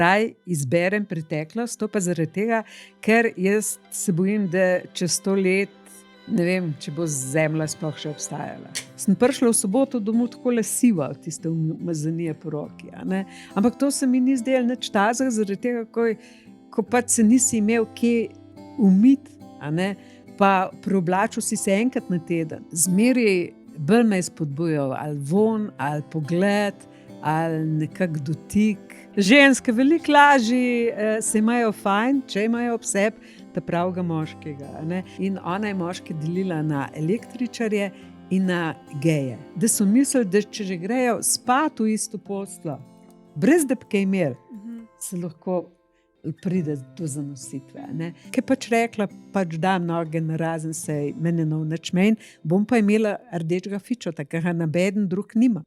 Raj izberem preteklost, to pa zaradi tega, ker jaz se bojim, da čez 100 let, ne vem, če bo Zemlja sploh še obstajala. Sem prišla v soboto domov takole siva, tiste umazanije po roki, a ne. Ampak to se mi ni zdelo nič takega, zaradi tega, ko pač se nisi imel kje umiti, a ne, pa preoblačil si se enkrat na teden. Zmeraj bolj me je spodbujal ali vonj, ali pogled, ali nekak dotik. Ženske veliko lažje se imajo fajn, če imajo ob sebi ta pravega moškega, a ne. In ona je moške delila na električarje in na geje. Da so mislili, da če že grejo spat v isto posteljo, brez da bi kaj imeli, se lahko pride do zanositve, a ne. Ke pač rekla, pač dam noge narazen, saj mene nič menj, bom pa imela rdečega fičota, ke ga nobeden drug nima.